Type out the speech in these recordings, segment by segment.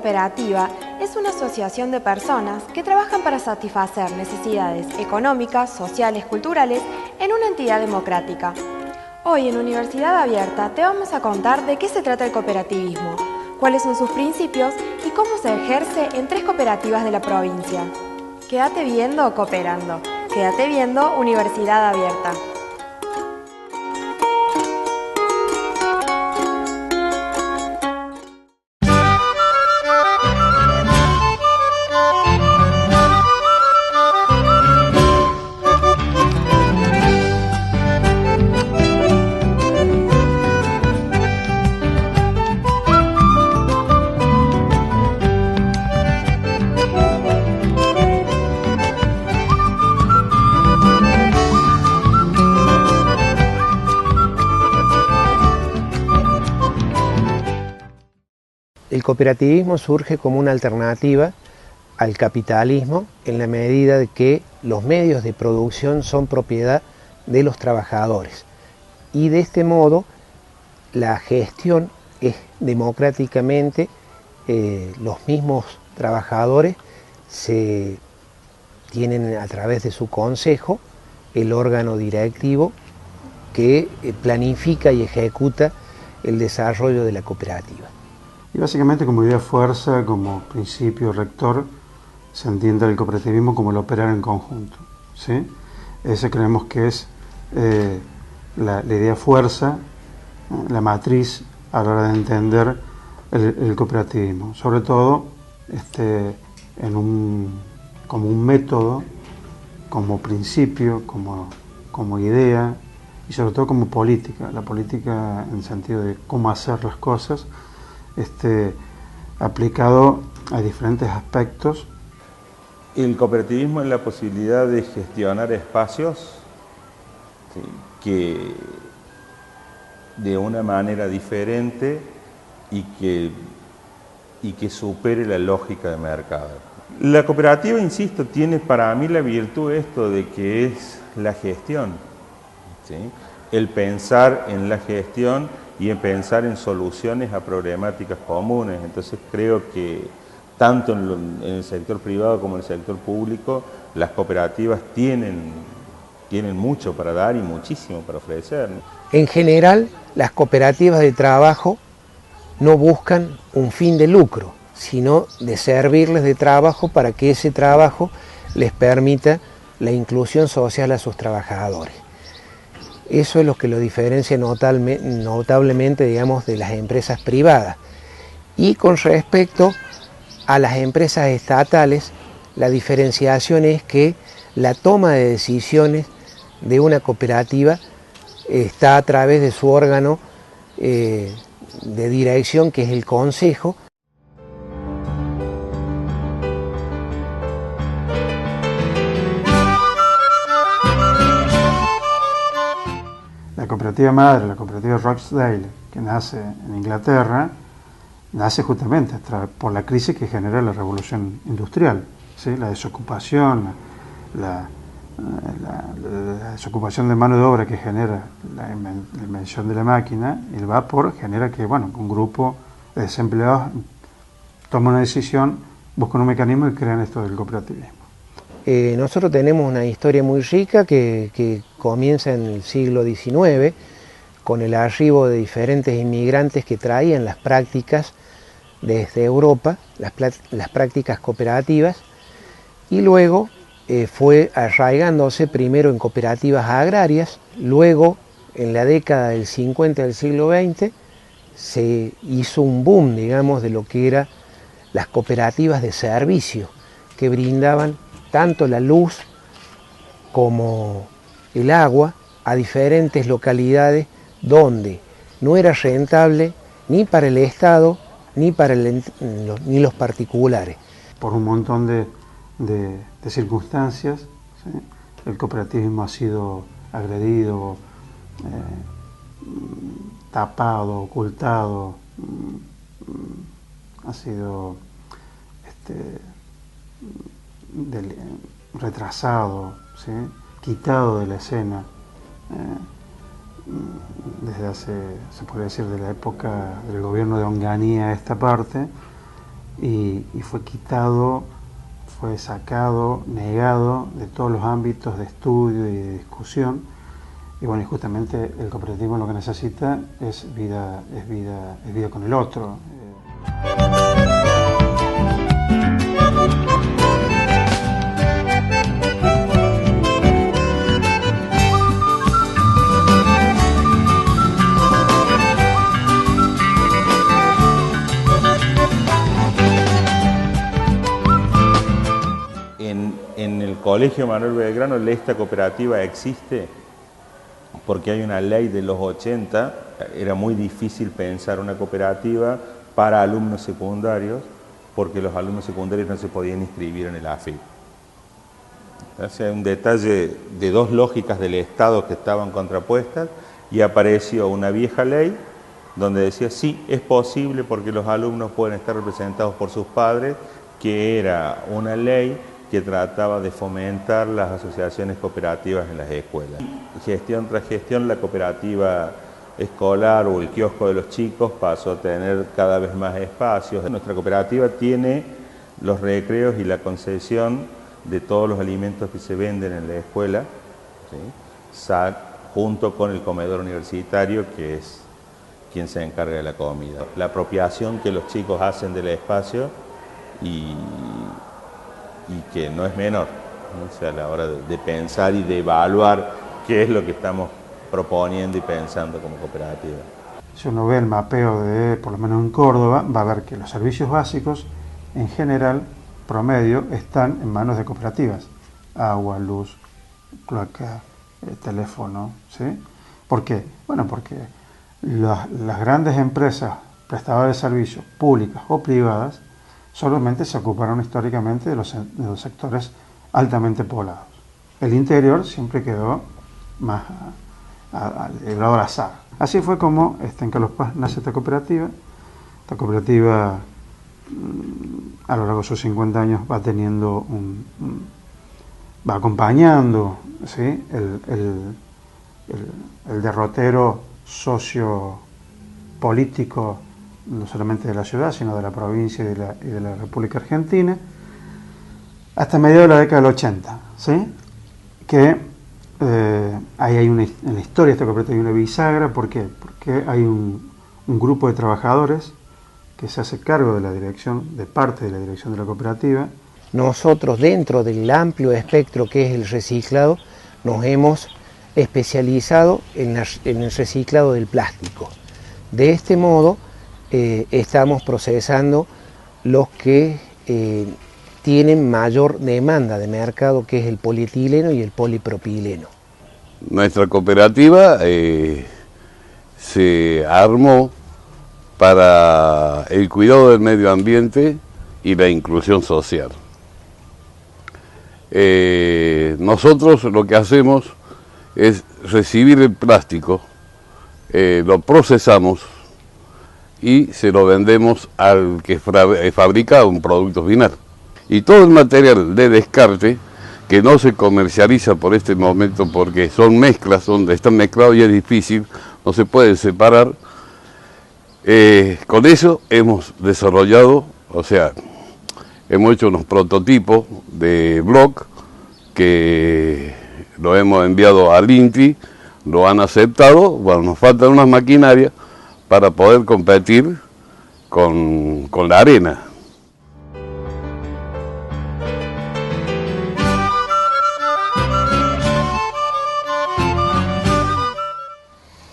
cooperativa es una asociación de personas que trabajan para satisfacer necesidades económicas, sociales, culturales en una entidad democrática. Hoy en Universidad Abierta te vamos a contar de qué se trata el cooperativismo, cuáles son sus principios y cómo se ejerce en 3 cooperativas de la provincia. Quédate viendo Cooperando. Quédate viendo Universidad Abierta. El cooperativismo surge como una alternativa al capitalismo en la medida de que los medios de producción son propiedad de los trabajadores y de este modo la gestión es democráticamente, los mismos trabajadores se tienen a través de su consejo el órgano directivo que planifica y ejecuta el desarrollo de la cooperativa. Y básicamente como idea fuerza, como principio rector, se entiende el cooperativismo como el operar en conjunto, ¿sí? Ese creemos que es la idea fuerza, la matriz a la hora de entender el cooperativismo, sobre todo como un método, como principio, como idea y sobre todo como política, la política en el sentido de cómo hacer las cosas, aplicado a diferentes aspectos. El cooperativismo es la posibilidad de gestionar espacios, ¿sí?, que de una manera diferente y que supere la lógica de mercado. La cooperativa, insisto, tiene para mí la virtud de que es la gestión, ¿sí?, el pensar en la gestión y en pensar en soluciones a problemáticas comunes. Entonces creo que tanto en el sector privado como en el sector público, las cooperativas tienen mucho para dar y muchísimo para ofrecer, ¿no? En general, las cooperativas de trabajo no buscan un fin de lucro, sino de servirles de trabajo para que ese trabajo les permita la inclusión social a sus trabajadores. Eso es lo que lo diferencia notablemente, digamos, de las empresas privadas. Y con respecto a las empresas estatales, la diferenciación es que la toma de decisiones de una cooperativa está a través de su órgano de dirección, que es el consejo. La cooperativa madre, la cooperativa Rochdale, que nace en Inglaterra, nace justamente por la crisis que genera la revolución industrial, ¿sí? La desocupación, la desocupación de mano de obra que genera la invención de la máquina, y el vapor genera que, bueno, un grupo de desempleados toma una decisión, buscan un mecanismo y crean esto del cooperativismo. Nosotros tenemos una historia muy rica que comienza en el siglo XIX, con el arribo de diferentes inmigrantes que traían las prácticas desde Europa, las prácticas cooperativas, y luego fue arraigándose primero en cooperativas agrarias, luego en la década del 50 del siglo XX se hizo un boom, digamos, de lo que eran las cooperativas de servicio, que brindaban tanto la luz como el agua a diferentes localidades donde no era rentable ni para el Estado ni los particulares. Por un montón de circunstancias, ¿sí? El cooperativismo ha sido agredido, tapado, ocultado, ha sido retrasado, ¿sí? Quitado de la escena desde hace, se puede decir, de la época del gobierno de Onganía a esta parte, y fue quitado, fue sacado, negado de todos los ámbitos de estudio y de discusión. Y bueno, y justamente el cooperativismo lo que necesita es vida con el otro. En el Colegio Manuel Belgrano, esta cooperativa existe porque hay una ley de los 80, era muy difícil pensar una cooperativa para alumnos secundarios, porque los alumnos secundarios no se podían inscribir en el AFIP. Entonces, hay un detalle de dos lógicas del Estado que estaban contrapuestas, y apareció una vieja ley donde decía, sí, es posible porque los alumnos pueden estar representados por sus padres, que era una ley que trataba de fomentar las asociaciones cooperativas en las escuelas. Gestión tras gestión, la cooperativa escolar o el kiosco de los chicos pasó a tener cada vez más espacios. Nuestra cooperativa tiene los recreos y la concesión de todos los alimentos que se venden en la escuela, ¿sí? Junto con el comedor universitario, que es quien se encarga de la comida. La apropiación que los chicos hacen del espacio y que no es menor, ¿no? O sea, a la hora de pensar y de evaluar qué es lo que estamos proponiendo y pensando como cooperativa. Si uno ve el mapeo de, por lo menos en Córdoba, va a ver que los servicios básicos, en general, promedio, están en manos de cooperativas. Agua, luz, cloaca, teléfono, ¿sí? ¿Por qué? Bueno, porque las grandes empresas prestadoras de servicios, públicas o privadas, solamente se ocuparon históricamente de los sectores altamente poblados. El interior siempre quedó más librado al azar. Así fue como en Carlos Paz nace esta cooperativa. Esta cooperativa a lo largo de sus 50 años va teniendo va acompañando, ¿sí? el derrotero sociopolítico, no solamente de la ciudad, sino de la provincia y de la República Argentina, hasta mediados de la década del 80, ¿sí? Que ahí hay en la historia de esta cooperativa hay una bisagra. ¿Por qué? Porque hay un grupo de trabajadores que se hace cargo de la dirección, de parte de la dirección de la cooperativa. Nosotros, dentro del amplio espectro que es el reciclado, nos hemos especializado en el reciclado del plástico. De este modo, estamos procesando los que tienen mayor demanda de mercado, que es el polietileno y el polipropileno. Nuestra cooperativa se armó para el cuidado del medio ambiente y la inclusión social. Nosotros lo que hacemos es recibir el plástico, lo procesamos y se lo vendemos al que fabrica un producto final. Y todo el material de descarte, que no se comercializa por este momento porque son mezclas, están mezclados y es difícil, no se pueden separar, con eso hemos desarrollado, o sea, hemos hecho unos prototipos de bloc que lo hemos enviado al INTI, lo han aceptado, bueno, nos faltan unas maquinarias para poder competir con la arena.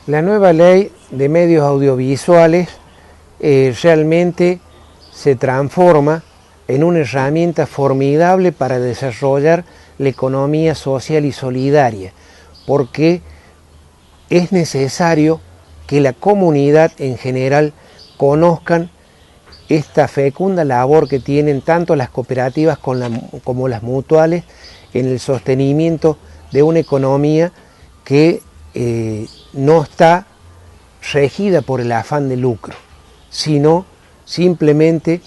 La nueva ley de medios audiovisuales realmente se transforma en una herramienta formidable para desarrollar la economía social y solidaria, porque es necesario que la comunidad en general conozcan esta fecunda labor que tienen tanto las cooperativas como las mutuales en el sostenimiento de una economía que no está regida por el afán de lucro, sino simplemente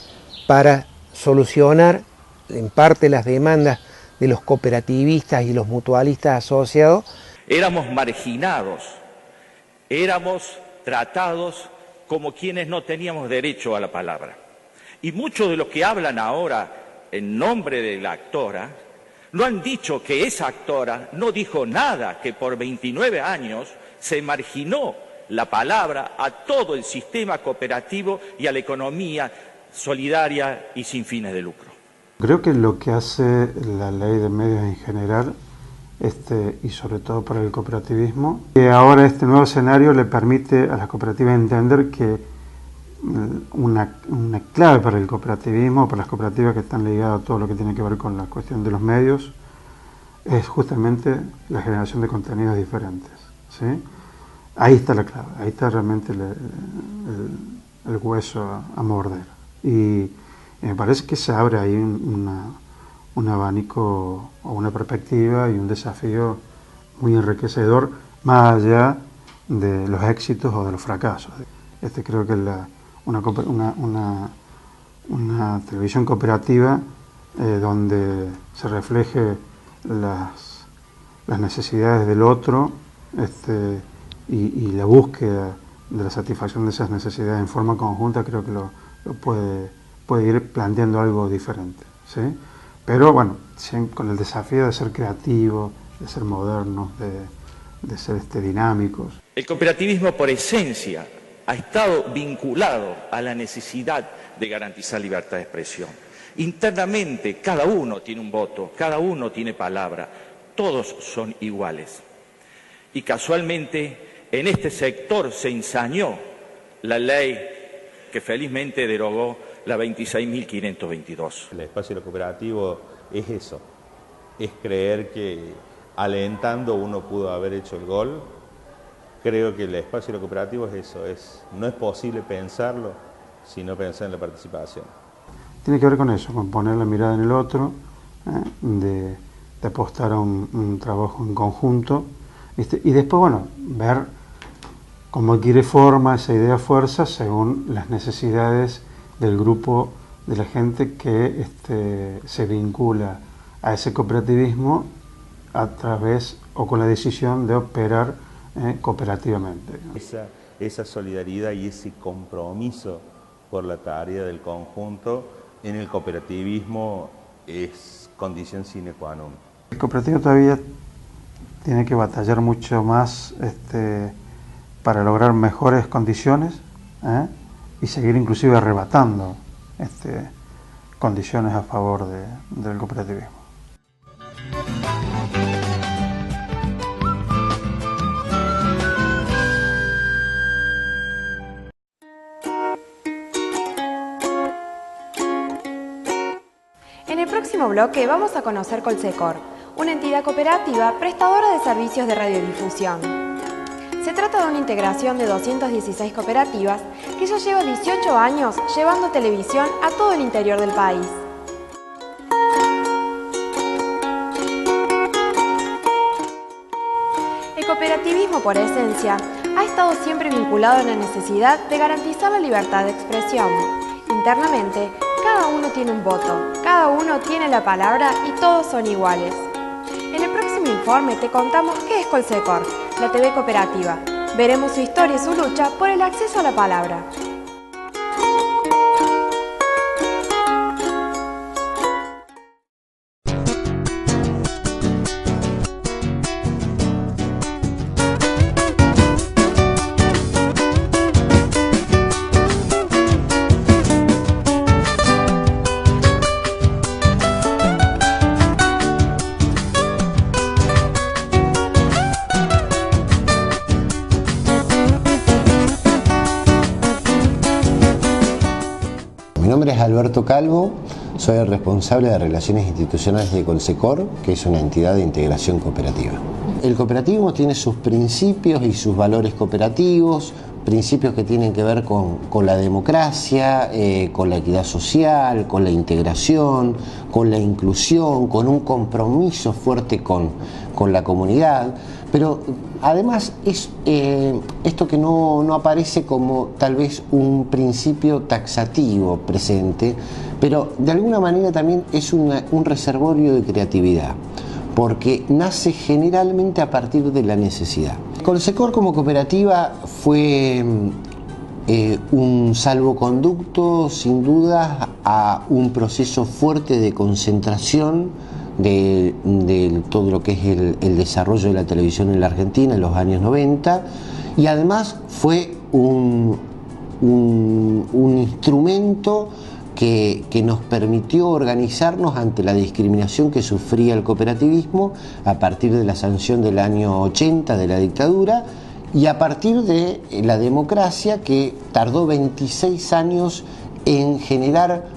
para solucionar en parte las demandas de los cooperativistas y los mutualistas asociados. Éramos marginados, éramos tratados como quienes no teníamos derecho a la palabra. Y muchos de los que hablan ahora en nombre de la actora, no han dicho que esa actora no dijo nada, que por 29 años se marginó la palabra a todo el sistema cooperativo y a la economía solidaria y sin fines de lucro. Creo que lo que hace la ley de medios en general, y sobre todo para el cooperativismo, que ahora este nuevo escenario le permite a las cooperativas entender que una clave para el cooperativismo, para las cooperativas que están ligadas a todo lo que tiene que ver con la cuestión de los medios, es justamente la generación de contenidos diferentes, ¿sí? Ahí está la clave, ahí está realmente el hueso a morder. Y me parece que se abre ahí un abanico o una perspectiva y un desafío muy enriquecedor, más allá de los éxitos o de los fracasos. Creo que una televisión cooperativa donde se refleje las necesidades del otro y la búsqueda de la satisfacción de esas necesidades en forma conjunta, creo que lo puede ir planteando algo diferente, ¿sí? Pero bueno, con el desafío de ser creativos, de ser modernos, de ser dinámicos. El cooperativismo por esencia ha estado vinculado a la necesidad de garantizar libertad de expresión. Internamente cada uno tiene un voto, cada uno tiene palabra, todos son iguales. Y casualmente en este sector se ensañó la ley que felizmente derogó la 26.522. El espacio cooperativo es eso, es creer que alentando uno pudo haber hecho el gol. Creo que el espacio cooperativo es eso, no es posible pensarlo si no pensar en la participación. Tiene que ver con eso, con poner la mirada en el otro, de apostar a un trabajo en conjunto, y después, bueno, ver cómo adquiere forma esa idea fuerza según las necesidades del grupo de la gente que se vincula a ese cooperativismo a través o con la decisión de operar cooperativamente. Esa solidaridad y ese compromiso por la tarea del conjunto en el cooperativismo es condición sine qua non. El cooperativo todavía tiene que batallar mucho más para lograr mejores condiciones y seguir inclusive arrebatando condiciones a favor del cooperativismo. En el próximo bloque vamos a conocer Colsecor, una entidad cooperativa prestadora de servicios de radiodifusión. Se trata de una integración de 216 cooperativas que ya lleva 18 años llevando televisión a todo el interior del país. El cooperativismo por esencia ha estado siempre vinculado a la necesidad de garantizar la libertad de expresión. Internamente, cada uno tiene un voto, cada uno tiene la palabra y todos son iguales. En el próximo informe te contamos qué es Colsecor, la TV cooperativa. Veremos su historia y su lucha por el acceso a la palabra. Mi nombre es Alberto Calvo, soy el responsable de Relaciones Institucionales de Colsecor, que es una entidad de integración cooperativa. El cooperativismo tiene sus principios y sus valores cooperativos, principios que tienen que ver con la democracia, con la equidad social, con la integración, con la inclusión, con un compromiso fuerte con la comunidad, pero además es esto que no aparece como tal vez un principio taxativo presente, pero de alguna manera también es un reservorio de creatividad, porque nace generalmente a partir de la necesidad. Colsecor como cooperativa fue un salvoconducto sin duda a un proceso fuerte de concentración de todo lo que es el desarrollo de la televisión en la Argentina en los años 90, y además fue un instrumento que nos permitió organizarnos ante la discriminación que sufría el cooperativismo a partir de la sanción del año 80 de la dictadura y a partir de la democracia, que tardó 26 años en generar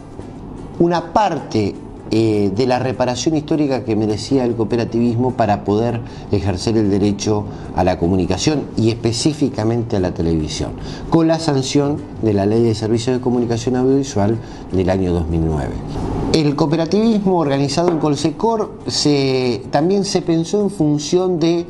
una parte de la reparación histórica que merecía el cooperativismo para poder ejercer el derecho a la comunicación y específicamente a la televisión, con la sanción de la Ley de Servicios de Comunicación Audiovisual del año 2009. El cooperativismo organizado en Colsecor también se pensó en función de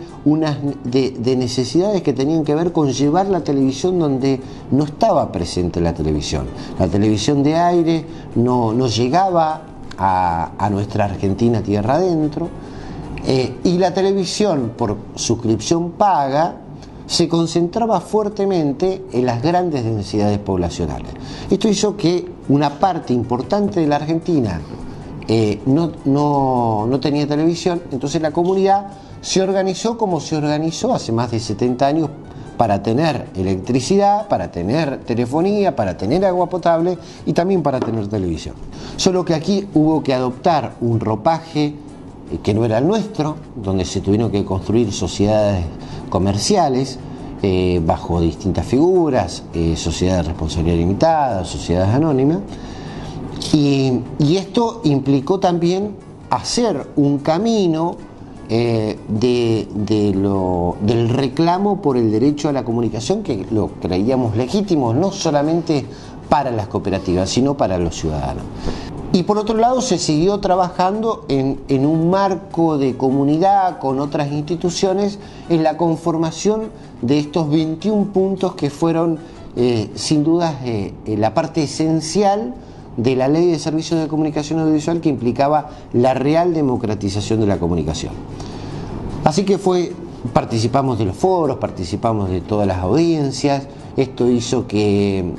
necesidades que tenían que ver con llevar la televisión donde no estaba presente la televisión. La televisión de aire no llegaba a nuestra Argentina tierra adentro, y la televisión por suscripción paga se concentraba fuertemente en las grandes densidades poblacionales. Esto hizo que una parte importante de la Argentina no tenía televisión, entonces la comunidad se organizó como se organizó hace más de 70 años para tener electricidad, para tener telefonía, para tener agua potable y también para tener televisión. Solo que aquí hubo que adoptar un ropaje que no era el nuestro, donde se tuvieron que construir sociedades comerciales bajo distintas figuras, sociedades de responsabilidad limitada, sociedades anónimas, y esto implicó también hacer un camino del reclamo por el derecho a la comunicación, que lo creíamos legítimo no solamente para las cooperativas sino para los ciudadanos. Y por otro lado se siguió trabajando en un marco de comunidad con otras instituciones en la conformación de estos 21 puntos que fueron sin duda la parte esencial de la Ley de Servicios de Comunicación Audiovisual, que implicaba la real democratización de la comunicación. Así que participamos de los foros, participamos de todas las audiencias. Esto hizo que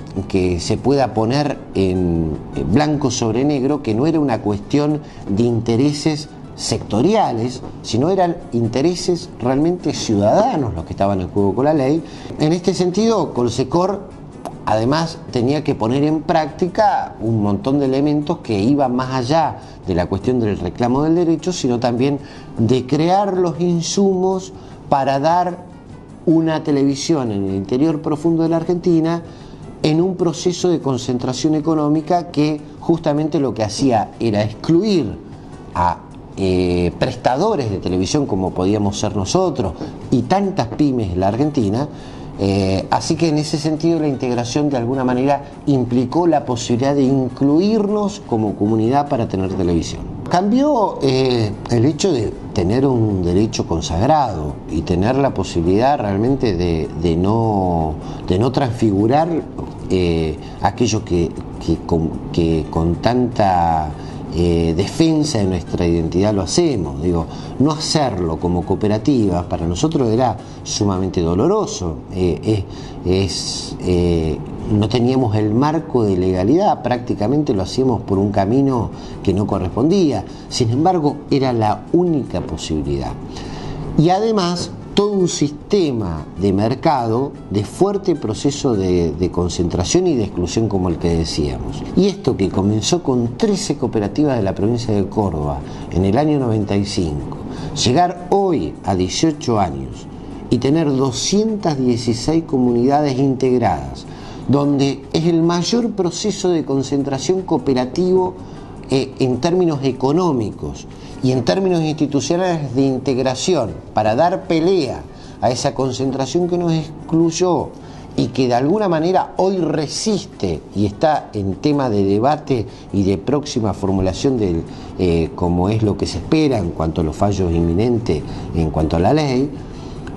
se pueda poner en blanco sobre negro que no era una cuestión de intereses sectoriales, sino eran intereses realmente ciudadanos los que estaban en juego con la ley. En este sentido, Colsecor además tenía que poner en práctica un montón de elementos que iban más allá de la cuestión del reclamo del derecho, sino también de crear los insumos para dar una televisión en el interior profundo de la Argentina en un proceso de concentración económica que justamente lo que hacía era excluir a prestadores de televisión como podíamos ser nosotros y tantas pymes en la Argentina. Así que en ese sentido la integración de alguna manera implicó la posibilidad de incluirnos como comunidad para tener televisión. Cambió el hecho de tener un derecho consagrado y tener la posibilidad realmente de no transfigurar aquello que con tanta defensa de nuestra identidad lo hacemos. Digo, no hacerlo como cooperativa para nosotros era sumamente doloroso. No teníamos el marco de legalidad, prácticamente lo hacíamos por un camino que no correspondía. Sin embargo, era la única posibilidad. Y además, todo un sistema de mercado de fuerte proceso de concentración y de exclusión como el que decíamos. Y esto que comenzó con 13 cooperativas de la provincia de Córdoba en el año 95, llegar hoy a 18 años y tener 216 comunidades integradas, donde es el mayor proceso de concentración cooperativo en términos económicos y en términos institucionales de integración, para dar pelea a esa concentración que nos excluyó y que de alguna manera hoy resiste y está en tema de debate y de próxima formulación como es lo que se espera en cuanto a los fallos inminentes en cuanto a la ley,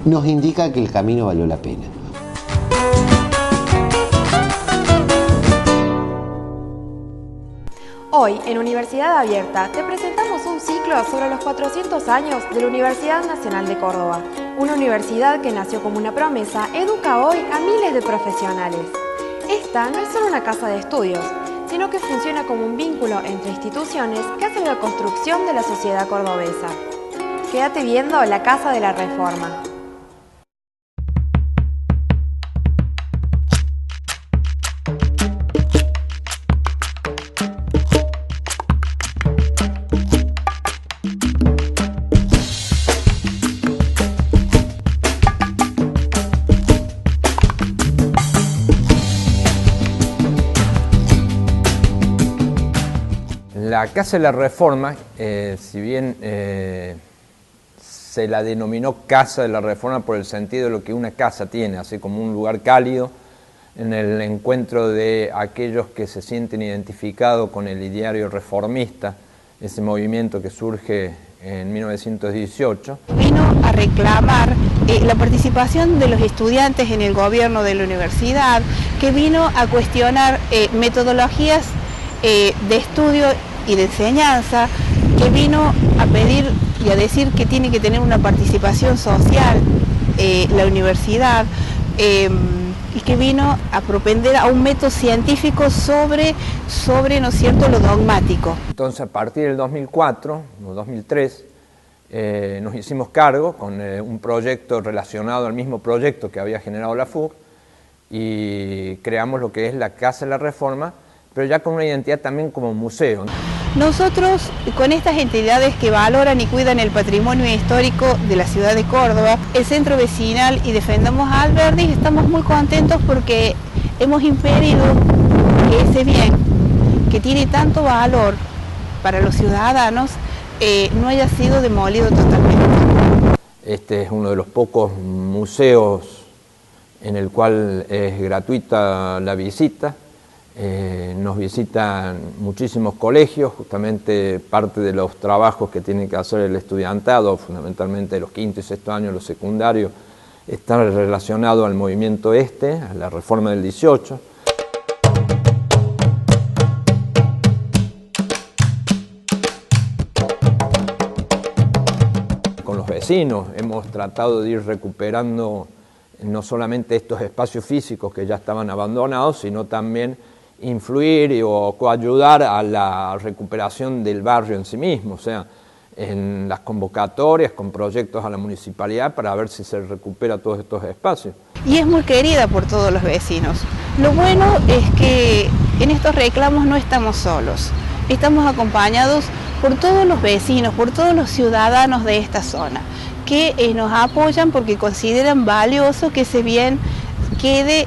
nos indica que el camino valió la pena. Hoy, en Universidad Abierta, te presentamos un ciclo sobre los 400 años de la Universidad Nacional de Córdoba, una universidad que nació como una promesa, educa hoy a miles de profesionales. Esta no es solo una casa de estudios, sino que funciona como un vínculo entre instituciones que hacen la construcción de la sociedad cordobesa. Quédate viendo la Casa de la Reforma. La Casa de la Reforma, si bien se la denominó Casa de la Reforma por el sentido de lo que una casa tiene, así como un lugar cálido en el encuentro de aquellos que se sienten identificados con el ideario reformista, ese movimiento que surge en 1918. Vino a reclamar la participación de los estudiantes en el gobierno de la universidad, que vino a cuestionar metodologías de estudio y de enseñanza, que vino a pedir y a decir que tiene que tener una participación social la universidad, y que vino a propender a un método científico sobre ¿no es cierto?, lo dogmático. Entonces, a partir del 2004 o 2003, nos hicimos cargo con un proyecto relacionado al mismo proyecto que había generado la FUC, y creamos lo que es la Casa de la Reforma, pero ya con una identidad también como museo. Nosotros, con estas entidades que valoran y cuidan el patrimonio histórico de la ciudad de Córdoba, el Centro Vecinal y Defendamos a Alberdi, estamos muy contentos porque hemos impedido que ese bien, que tiene tanto valor para los ciudadanos, no haya sido demolido totalmente. Este es uno de los pocos museos en el cual es gratuita la visita. Nos visitan muchísimos colegios, justamente parte de los trabajos que tiene que hacer el estudiantado, fundamentalmente los quinto y sexto años, los secundarios, están relacionados al movimiento a la reforma del 18. Con los vecinos hemos tratado de ir recuperando no solamente estos espacios físicos que ya estaban abandonados, sino también influir o coayudar a la recuperación del barrio en sí mismo, o sea, en las convocatorias, con proyectos a la municipalidad para ver si se recupera todos estos espacios. Y es muy querida por todos los vecinos. Lo bueno es que en estos reclamos no estamos solos, estamos acompañados por todos los vecinos, por todos los ciudadanos de esta zona, que nos apoyan porque consideran valioso que ese bien quede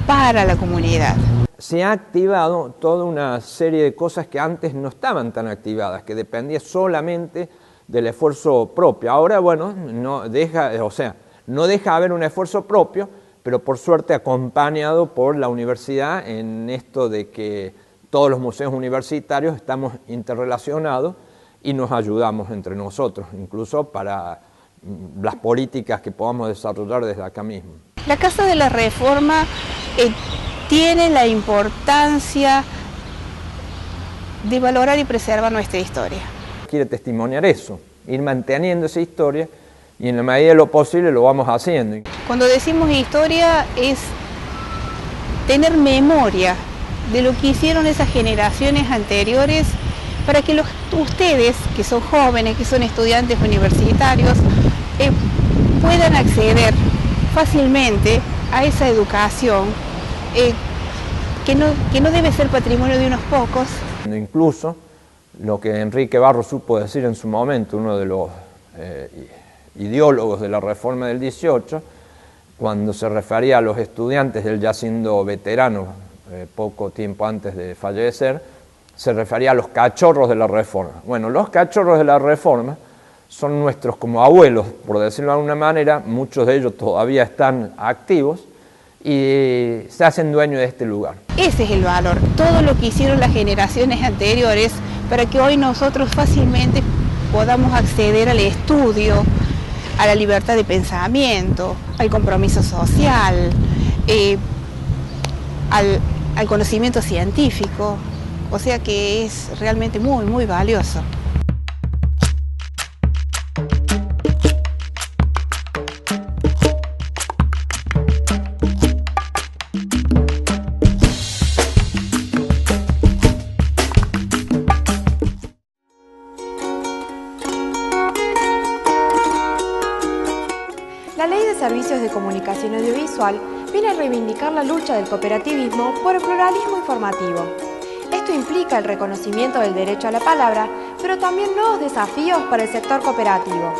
para la comunidad. Se ha activado toda una serie de cosas que antes no estaban tan activadas, que dependía solamente del esfuerzo propio. Ahora, bueno, no deja de haber un esfuerzo propio, pero por suerte acompañado por la universidad en esto de que todos los museos universitarios estamos interrelacionados y nos ayudamos entre nosotros, incluso para las políticas que podamos desarrollar desde acá mismo. La Casa de la Reforma tiene la importancia de valorar y preservar nuestra historia. Quiere testimoniar eso, ir manteniendo esa historia, y en la medida de lo posible lo vamos haciendo. Cuando decimos historia es tener memoria de lo que hicieron esas generaciones anteriores para que ustedes, que son jóvenes, que son estudiantes universitarios, puedan acceder fácilmente a esa educación que no debe ser patrimonio de unos pocos. Incluso lo que Enrique Barros supo decir en su momento, uno de los ideólogos de la reforma del 18, cuando se refería a los estudiantes, él ya siendo veterano, poco tiempo antes de fallecer, se refería a los cachorros de la reforma. Bueno, los cachorros de la reforma son nuestros como abuelos, por decirlo de alguna manera, muchos de ellos todavía están activos, y se hacen dueños de este lugar. Ese es el valor, todo lo que hicieron las generaciones anteriores para que hoy nosotros fácilmente podamos acceder al estudio, a la libertad de pensamiento, al compromiso social, al conocimiento científico, o sea que es realmente muy, muy valioso. Servicios de Comunicación Audiovisual viene a reivindicar la lucha del cooperativismo por el pluralismo informativo. Esto implica el reconocimiento del derecho a la palabra, pero también nuevos desafíos para el sector cooperativo.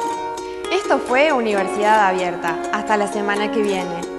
Esto fue Universidad Abierta. Hasta la semana que viene.